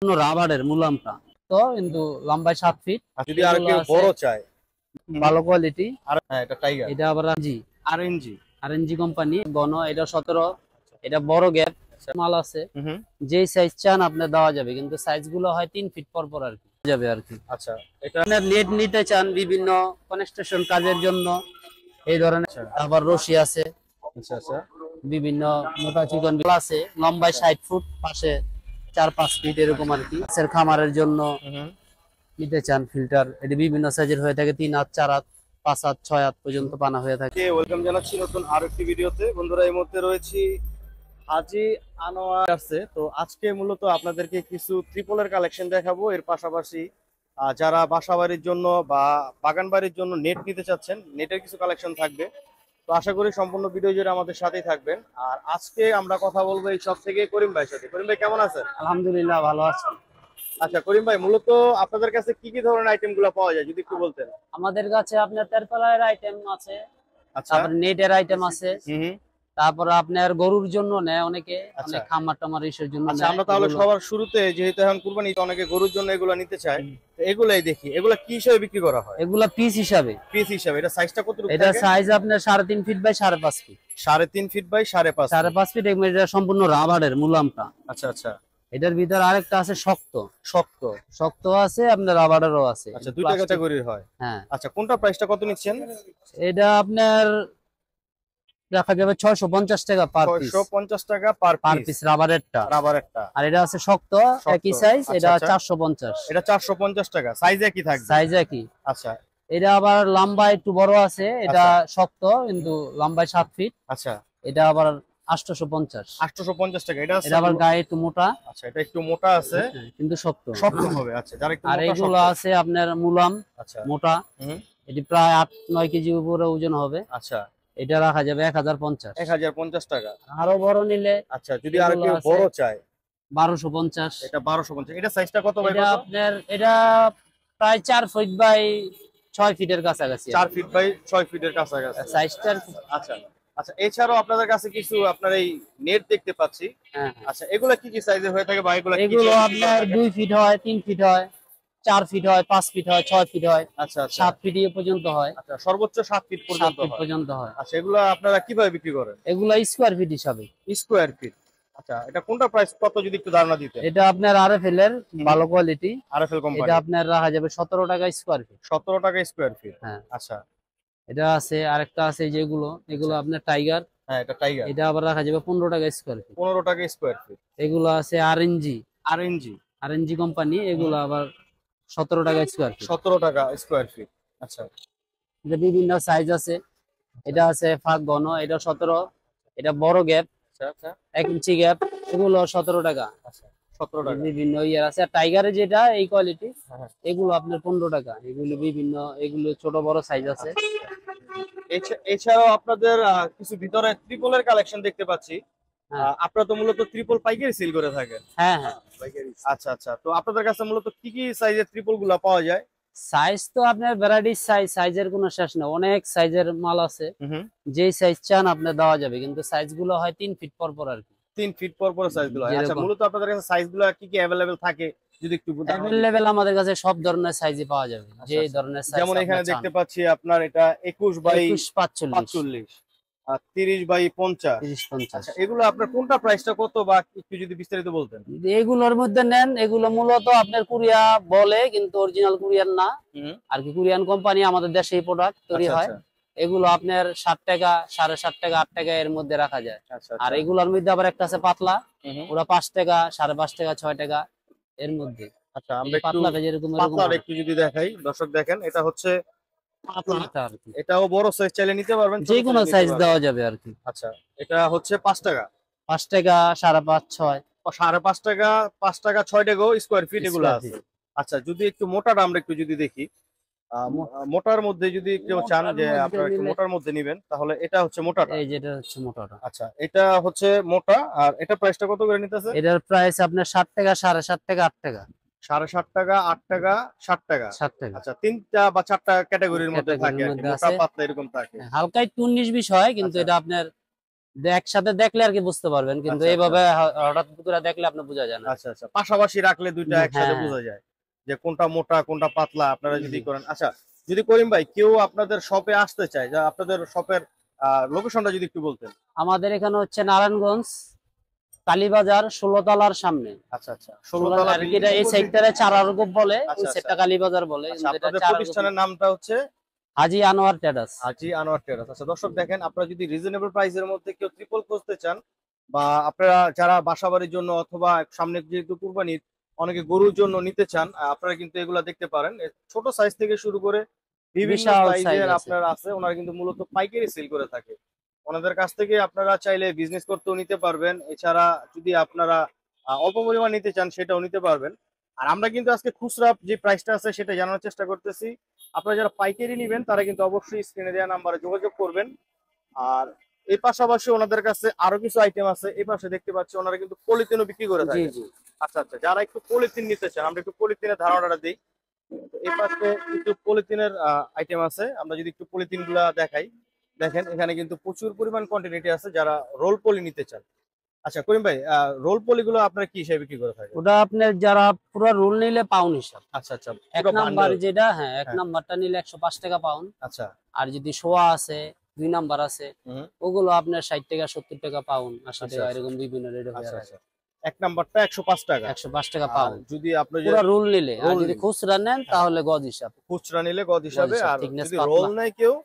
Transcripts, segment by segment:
রাবারের মুলামটা তো কিন্তু লম্বায় 7 ফিট। যদি আর কেউ বড় চায় ভালো কোয়ালিটি। আর হ্যাঁ এটা টাইগার এটা আবার জি আরএনজি আরএনজি কোম্পানি গণ। এটা 17। এটা বড় গ্যাপ মাল আছে। হুম যেই সাইজ চান আপনি দেওয়া যাবে, কিন্তু সাইজ গুলো হয় 3 ফিট পর পর আর কি যাবে আর কি। আচ্ছা এটা আপনার নেট নিতে চান বিভিন্ন কনস্ট্রাকশন কাজের জন্য এই ধরনের। আবার রশি আছে, আচ্ছা আচ্ছা বিভিন্ন মোটা চিকন আছে। লম্বায় 60 ফুট, পাশে 4-5 ফিট এরকম আর কি। মাছের খামারের জন্য নিতে চান ফিল্টার, এটি বিভিন্ন সাইজের হয়ে থাকে। 3 হাত, 4 হাত, 5 হাত, 6 হাত পর্যন্ত পানা হয়ে থাকে। ওয়েলকাম জানাচ্ছি নতুন আরো একটি ভিডিওতে। বন্ধুরা এই মুহূর্তে রয়েছি হাজি আনোয়ার আছে। তো আজকে মূলত আপনাদেরকে কিছু ত্রিপলের কালেকশন দেখাবো। এর পাশাপাশি যারা বাসা বাড়ির জন্য বা বাগান বাড়ির জন্য নেট নিতে চাচ্ছেন, নেটের কিছু কালেকশন থাকবে। তো আশা করি সম্পূর্ণ ভিডিও জুড়ে আমাদের সাথেই থাকবেন। আর আজকে আমরা কথা বলবো এই সব থেকে করিম ভাইয়ের সাথে। করিম ভাই কেমন আছেন? আলহামদুলিল্লাহ, ভালো আছি। আচ্ছা করিম ভাই, মূলত আপনাদের কাছে কি কি ধরনের আইটেম গুলো পাওয়া যায় যদি একটু বলতেন। আমাদের কাছে আপনার তেরতলার আইটেম আছে, আচ্ছা তারপর নেটের আইটেম আছে, হুম তারপর আপনার গরুর জন্য নেয় অনেকে, আচ্ছা অনেক খামার টামার ইসের জন্য আচ্ছা নেয় আমরা তাহলে এগুলো। সবার শুরুতে যেহেতু এখন কুরবানি, তো অনেকে গরুর জন্য এগুলো নিতে চায়, তো এগুলাই দেখি। এগুলা কি হিসাবে বিক্রি করা হয়? এগুলা পিস হিসাবে। পিস হিসাবে। এটা সাইজটা কতটুকু এটা থাকে? সাইজ আপনার 3.5 feet by 5.5 feet. 3.5 feet by 5.5 feet. 5.5 feet. এটা সম্পূর্ণ রাবারের মুলামটা। আচ্ছা আচ্ছা এটার ভিতর আরেকটা আছে শক্ত। শক্ত শক্ত আছে, আপনার রাবারেরও আছে। আচ্ছা দুইটা ক্যাটাগরির হয়। হ্যাঁ, আচ্ছা কোনটা প্রাইসটা কত নিচ্ছেন? এটা আপনার দেখা যাবে 650 টাকা পার পিস। 650 টাকা পার পার পিস পিস রাবারেরটা। রাবারেরটা। আর এটা আছে শক্ত, একই সাইজ। এটা 450। এটা 450 টাকা। সাইজ একই থাকবে? সাইজ একই। আচ্ছা এটা আবার লম্বা একটু বড় আছে। এটা শক্ত কিন্তু লম্বায় 7 ফিট। আচ্ছা এটা আবার 850। 850 টাকা। এটা এটা আবার গায়ে একটু মোটা। আচ্ছা এটা একটু মোটা আছে কিন্তু শক্ত শক্ত হবে। আচ্ছা যারা একটু আর মোটা এইগুলো আছে আপনার মুলাম, আচ্ছা মোটা। হুম এটি প্রায় 8-9 কেজি উপরে ওজন হবে। আচ্ছা এটা রাখা যাবে 1050। 1050 টাকা। আরো বড় নিলে আচ্ছা যদি আর কেউ বড় চায় 1250। এটা 1250। এটা সাইজটা কত ভাই? এটা কত? আপনার এটা প্রায় 4 ফিট বাই 6 ফিটের কাছাকাছি। 4 ফিট বাই 6 ফিটের কাছাকাছি। সাইজটা। আচ্ছা আচ্ছা এছাড়াও আপনাদের কাছে কিছু আপনার এই নেট দেখতে পাচ্ছি। হ্যাঁ, আচ্ছা এগুলা কি কি সাইজের হয়ে থাকে বা এগুলা কি এগুলো আপনার 2 ফিট হয়, 3 ফিট হয়, 4 ফিট হয়, 5 ফিট হয়, 6 ফিট হয়, আচ্ছা আচ্ছা 7 ফিট পর্যন্ত হয়। আচ্ছা সর্বোচ্চ 7 ফিট 7 পর্যন্ত ফিট হয়। পর্যন্ত হয়। আচ্ছা এগুলা আপনারা কিভাবে বিক্রি করেন? এগুলা স্কোয়ার ফিট হিসাবে। Square feet. আচ্ছা এটা কোনটা প্রাইস কত যদি একটু ধারণা দিতেন। এটা আপনার আরএফএল এর ভালো কোয়ালিটি। RFL company. এটা আপনার রাখা যাবে 17 টাকা স্কোয়ার ফিট। 17 টাকা স্কয়ার ফিট। হ্যাঁ, আচ্ছা এটা আছে। আরেকটা আছে যেগুলো, এগুলো আপনার টাইগার। হ্যাঁ এটা টাইগার। এটা আবার রাখা যাবে 15 টাকা স্কোয়ার ফিট। 15 টাকা স্কয়ার ফিট। এগুলো আছে আরএনজি। RNG RNG company. এগুলো আবার 17 টাকা স্কোয়ার ফিট। 17 টাকা স্কয়ার ফিট। আচ্ছা এটা বিভিন্ন সাইজ আছে। এটা আছে ফাঁক ঘন, এটা 17। এটা বড় গ্যাপ, আচ্ছা আচ্ছা 1 ইঞ্চি গ্যাপ। এগুলো 17 টাকা। আচ্ছা 17 টাকা। বিভিন্ন ইয়ার আছে। আর টাইগারের যেটা এই কোয়ালিটি, হ্যাঁ এগুলো আপনার 15 টাকা। এগুলো বিভিন্ন, এগুলো ছোট বড় সাইজ আছে। এছাড়াও আপনাদের কিছু ভিতরে ত্রিপলের কালেকশন দেখতে পাচ্ছি। হ্যাঁ, আপনারা তো মূলত ত্রিপল পাইকারি সেল করে থাকেন। হ্যাঁ, হ্যাঁ। আচ্ছা আচ্ছা তো আপনাদের কাছে মূলত কি কি সাইজের ত্রিপল গুলা পাওয়া যায়? সাইজ তো আপনার ভ্যারাইটিস সাইজ, সাইজের কোনো শেষ নেই। অনেক সাইজের মাল আছে। যেই সাইজ চান আপনি দেওয়া যাবে, কিন্তু সাইজ গুলো হয় 3 ফিট পর পর আর কি। 3 ফিট পর পর সাইজ গুলো হয়। আচ্ছা যেরকম মূলত আপনাদের কাছে সাইজ গুলা কি কি अवेलेबल থাকে যদি একটু অ্যাভেলেবেল আমাদের কাছে সব ধরনের সাইজই পাওয়া যাবে। যে ধরনের সাইজ যেমন এখানে দেখতে পাচ্ছি আপনার এটা 21 বাই 45 আর 30 বাই 50। 30-50। আচ্ছা এগুলো আপনার কোনটা প্রাইসটা কত বা একটু যদি বিস্তারিত বলতেন। এগুলোর মধ্যে নেন, এগুলো মূলত আপনার কোরিয়া বলে, কিন্তু অরিজিনাল কোরিয়ান না আর কি। কোরিয়ান কোম্পানি, আমাদের দেশে এই প্রোডাক্ট তৈরি হয়। এগুলো আপনার 7 টাকা, 7.5 টাকা, 8 টাকা এর মধ্যে রাখা যায়। আর এগুলোর মধ্যে আবার একটা আছে পাতলা, ওরা 5 টাকা, 5.5 টাকা, 6 টাকা এর মধ্যে। আচ্ছা আমরা পাতলাটা যেরকম পাতলাটা একটু যদি দেখাই, দর্শক দেখেন এটা হচ্ছে পাতলাটা আর কি। এটাও বড় সাইজ চাইলে নিতে পারবেন, যে কোনো সাইজ দেওয়া যাবে আর কি। আচ্ছা এটা হচ্ছে 5 টাকা, 5 টাকা, 5.5, 6, 5.5 টাকা, 5 টাকা, 6 টাকাও স্কয়ার ফিট এগুলো আছে। আচ্ছা যদি একটু মোটাটা আমরা একটু যদি দেখি, মোটার মধ্যে যদি কেউ চান যে আপনারা একটু মোটার মধ্যে নেবেন, তাহলে এটা হচ্ছে মোটাটা। এই যেটা হচ্ছে মোটাটা। আচ্ছা এটা হচ্ছে মোটা। আর এটা প্রাইসটা কত করে নিতেছে? এটার প্রাইস আপনার 7 টাকা, 7.5 টাকা, 8 টাকা। 7.5 টাকা, 8 টাকা, 7 টাকা। 7 টাকা। আচ্ছা 3টা বা 4টা ক্যাটাগরির মধ্যে থাকে আর কি, মোটা পাতলা এরকম থাকে। হালকা একটু 19-20 হয়, কিন্তু এটা আপনার একসাথে দেখলে আর কি বুঝতে পারবেন, কিন্তু আচ্ছা, এইভাবে হঠাৎ করে দেখলে আপনি বোঝা যায় না। আচ্ছা, পাশাপাশি রাখলে দুইটা একসাথে হ্যাঁ। বোঝা যায় যে কোনটা মোটা কোনটা পাতলা আপনারা যদি জি। করেন। আচ্ছা, যদি করিম ভাই কেউ আপনাদের শপে আসতে চায়, যা আপনাদের শপের লোকেশনটা যদি একটু বলতেন। আমাদের এখানে হচ্ছে নারায়ণগঞ্জ কালীবাজার 16 তলার সামনে। আচ্ছা, 16 তলা আর কি বিল্ডিং এটা এই সেক্টরে চারারগোপ বলে, ওই আচ্ছা, সেটটা কালীবাজার বলে, আচ্ছা, কিন্তু এটা আপনাদের চারারগোপ। প্রতিষ্ঠানের নামটা হচ্ছে হাজী আনোয়ার ট্রেডার্স। হাজী আনোয়ার টেরাস। আচ্ছা দর্শক দেখেন, আপনারা যদি রিজনেবল প্রাইসের মধ্যে কেউ ট্রিপল খুঁজতে চান, বা আপনারা যারা বাসাবাড়ির জন্য অথবা সামনে যেহেতু কুরবানির অনেকে গরুর জন্য নিতে চান, আপনারা কিন্তু এগুলা দেখতে পারেন। ছোট সাইজ থেকে শুরু করে বিভিন্ন বিশাল সাইজ সাইজের আছে। আপনার আছে। ওনারা কিন্তু মূলত পাইকারি সেল করে থাকে। ওনাদের কাছ থেকে আপনারা চাইলে বিজনেস করতেও নিতে পারবেন। এছাড়া যদি আপনারা অল্প পরিমাণ নিতে চান সেটাও নিতে পারবেন। আর আমরা কিন্তু আজকে খুচরা যে প্রাইসটা আছে সেটা জানার চেষ্টা করতেছি। আপনারা যারা পাইকারি নেবেন তারা কিন্তু অবশ্যই স্ক্রিনে দেওয়া নাম্বারে যোগাযোগ করবেন। আর এই পাশাপাশি ওনাদের কাছে আরো কিছু আইটেম আছে। এই পাশে দেখতে পাচ্ছি ওনারা কিন্তু পলিথিনও বিক্রি করে জি থাকে। জি। আচ্ছা, যারা একটু পলিথিন নিতে চান, আমরা একটু পলিথিনের ধারণাটা দিই। তো এই পাশে কিছু পলিথিনের আইটেম আছে। আমরা যদি একটু পলিথিন গুলা দেখাই, দেখেন এখানে কিন্তু প্রচুর পরিমাণ কোয়ান্টিটি আছে যারা রোল পলি নিতে চান। আচ্ছা করিম ভাই, রোল পলি গুলো আপনারা কি হিসেবে বিক্রি করে থাকেন? ওটা আপনার যারা পুরো রোল নিলে পাউন্ড হিসাব। আচ্ছা, এক পুরো নাম্বার বান্ডেল। যেটা, হ্যাঁ, এক হ্যাঁ, নাম্বারটা নিলে 105 টাকা পাউন্ড। আচ্ছা। আর যদি শোয়া আছে, 2 নাম্বার আছে, হুম। ওগুলো আপনার 60 টাকা 70 টাকা পাউন্ড, 80 আচ্ছা, টাকা, এরকম বিভিন্ন রেটে হয়ে আচ্ছা, থাকে। এক নাম্বারটা 105 টাকা। 105 টাকা আর পাউন্ড যদি আপনি যে পুরো রোল নিলে। আর রোল যদি নিলে, খুচরা নেন তাহলে গজ হিসাব। খুচরা নিলে গজ হিসাবে, হিসাব, আর thickness যদি পাতলা। রোল নেয় কেউ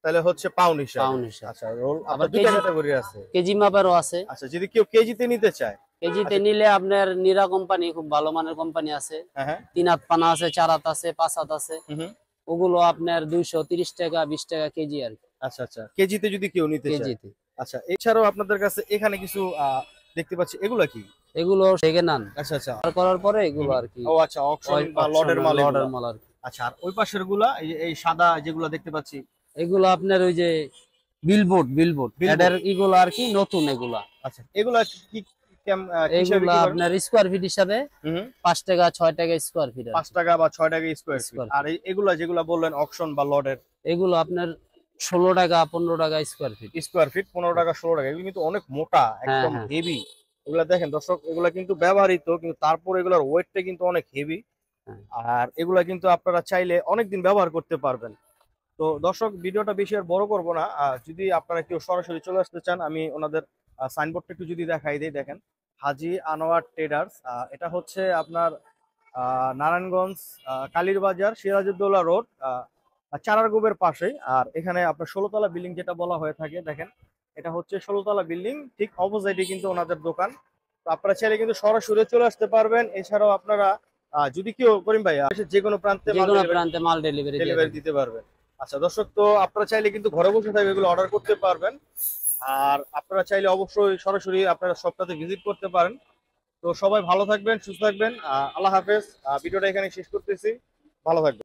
তাহলে হচ্ছে পাউন্ড হিসাবে। পাউন্ড হিসাব। আচ্ছা, রোল আবার আবার দুইটা ক্যাটাগরি আছে। কেজি মাপেরও আছে। আচ্ছা, যদি কেউ কেজিতে নিতে চায়। কেজিতে আচ্ছা। নিলে আপনার নীরা কোম্পানি, খুব ভালো মানের কোম্পানি আছে। হ্যাঁ, 3 হাত পানা আছে, 4 হাত আছে, 5 হাত আছে। হুম। ওগুলো আপনার 230 টাকা 20 টাকা কেজি আর কি। আচ্ছা, কেজিতে যদি কেউ নিতে চায়। কেজিতে। আচ্ছা, এছাড়াও আপনাদের কাছে এখানে কিছু দেখতে পাচ্ছি, এগুলা কি? এগুলো সেকেন্ড হ্যান্ড আচ্ছা। আর করার পরে এগুলো আর কি। ও আচ্ছা, অকশন বা লটের মাল লটের এগুলা। মাল আর কি। আচ্ছা, আর ওই পাশের গুলা এই সাদা যেগুলা দেখতে পাচ্ছি, এগুলো আপনার ওই যে বিলবোর্ড Billboard। এটার এগুলো আর কি, নতুন এগুলা। আচ্ছা, এগুলা কি হিসাবে এগুলা কি করেন? আপনার স্কোয়ার ফিট হিসাবে হুম। 5 টাকা 6 টাকা স্কোয়ার ফিট। 5 টাকা বা 6 টাকা স্কোয়ার ফিট। Square আর এগুলা যেগুলা বললেন অকশন বা লটের, এগুলো আপনার 16 টাকা 15 টাকা স্কোয়ার ফিট। 15 টাকা 16 টাকা, এগুলো কিন্তু অনেক মোটা, হ্যাঁ একদম হ্যাঁ। হেভি। এগুলা দেখেন দর্শক, এগুলা কিন্তু ব্যবহৃত, কিন্তু তারপর এগুলার ওয়েটটা কিন্তু অনেক হেভি। হ্যাঁ। আর এগুলা কিন্তু আপনারা চাইলে অনেকদিন ব্যবহার করতে পারবেন। তো দর্শক, ভিডিওটা বেশি আর বড় করব না। যদি আপনারা কেউ সরাসরি চলে আসতে চান, আমি ওনাদের সাইনবোর্ডটা একটু যদি দেখাই দিই, দেখেন হাজী আনোয়ার ট্রেডার্স। এটা হচ্ছে আপনার নারায়ণগঞ্জ কালীরবাজার সিরাজউদ্দৌলা রোড, চারারগোবের পাশে। আর এখানে আপনার 16 তলা বিল্ডিং যেটা বলা হয়ে থাকে, দেখেন এটা হচ্ছে 16 তলা বিল্ডিং, ঠিক অপোজিটে কিন্তু ওনাদের দোকান। তো আপনারা চাইলে কিন্তু সরাসরি চলে আসতে পারবেন। এছাড়াও আপনারা যদি কেউ করিম ভাই যে কোনো প্রান্তে যে কোনো প্রান্তে মাল ডেলিভারি ডেলিভারি দিতে পারবেন। আচ্ছা দর্শক, তো আপনারা চাইলে কিন্তু ঘরে বসে থাকবে এগুলো অর্ডার করতে পারবেন। আর আপনারা চাইলে অবশ্যই সরাসরি আপনারা সবটাতে ভিজিট করতে পারেন। তো সবাই ভালো থাকবেন, সুস্থ থাকবেন। আল্লাহ হাফেজ। ভিডিওটা এখানে শেষ করতেছি। ভালো থাকবেন।